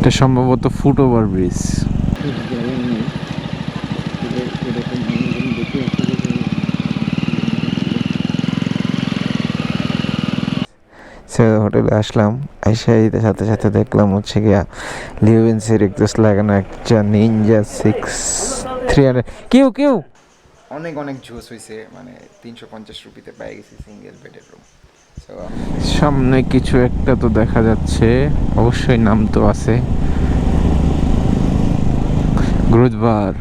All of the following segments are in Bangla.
এটা সম্ভবত ফুট ওভার ব্রিজ। হোটেলে আসলাম, আইসাই সাথে সাথে দেখলাম হচ্ছে গিয়া লিওভেন্সের এক্সস্ট লাগানো একটা নিনজা 6 300। কেউ কেউ অনেক অনেক জোস হয়েছে, মানে 350 রুপিতে পেয়ে গেছি সিঙ্গেল বেডের রুম। সামনে কিছু একটা তো দেখা যাচ্ছে, অবশ্যই নাম তো আছে, গুরুদ্বার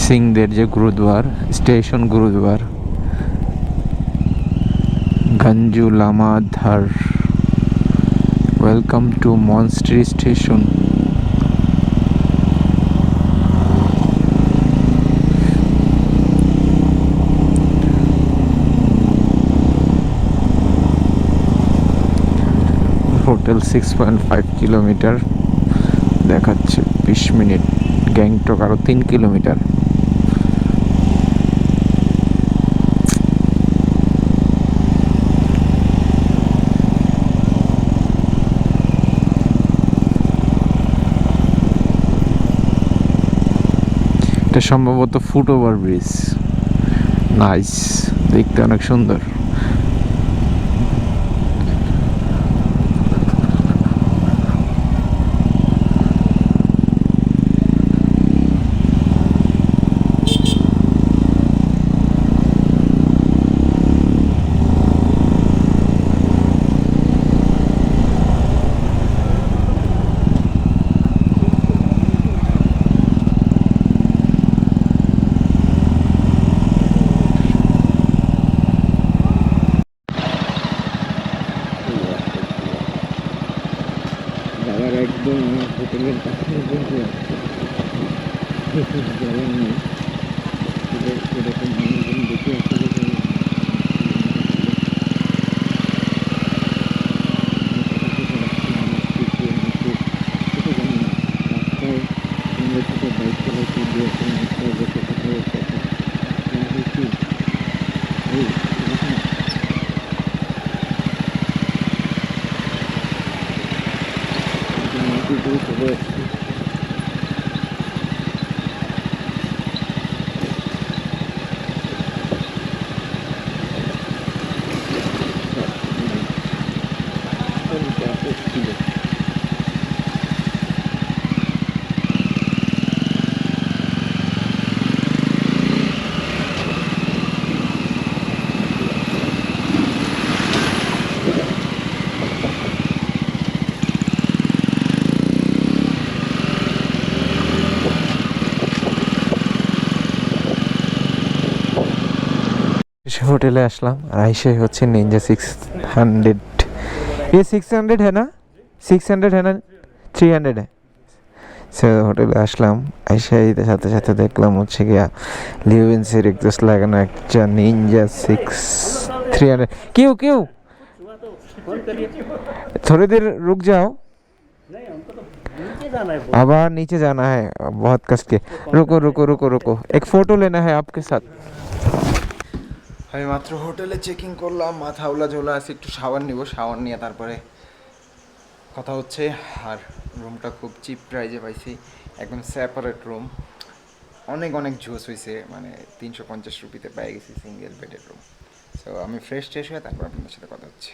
সিংদের যে গুরুদ্বার, স্টেশন গুরুদ্বার গঞ্জু লামাধার। Welcome to monastery station. Hotel 6.5 kilometre দেখাচ্ছে, 20 মিনিট। গ্যাংটক আরো 3 কিলোমিটার। এটা সম্ভবত ফুট ওভার ব্রিজ। নাইস, দেখতে অনেক সুন্দর। একদম হোটেলের কাছে বসে যাওয়ার নেই, এরকম মানুষজন দেখে আসলে রাস্তায় বাইক চালাতে গিয়ে রাস্তায় বসে কথা বলতে চলে আসছি। হোটেলে আসলাম আর আইসে হচ্ছে নিনজা 600। ये 600 है ना, 600 है ना, 300 है। সে হোটেলে আসলাম, আইসাই সাথে সাথে দেখলাম হচ্ছে গিয়া লিওভেন্সের এক্সস্ট লাগানো একটা নিনজা 6 300। क्यों क्यों थोड़ी देर रुक जाओ, अब नीचे जाना है बहुत कस के। रुको रुको रुको रुको, एक फोटो लेना है आपके साथ। আমি মাত্র হোটেলে চেকিং করলাম, মাথা ওলা ঝোলা আছে, একটু শাওয়ার নিব, শাওয়ার নিয়ে তারপরে কথা হচ্ছে। আর রুমটা খুব চিপ প্রাইজে পাইছি, একদম সেপারেট রুম। অনেক অনেক জোস হয়েছে, মানে 350 রুপিতে পেয়ে গেছি সিঙ্গেল বেডের রুম। সো আমি ফ্রেশ হয়ে তারপর আপনাদের সাথে কথা হচ্ছে।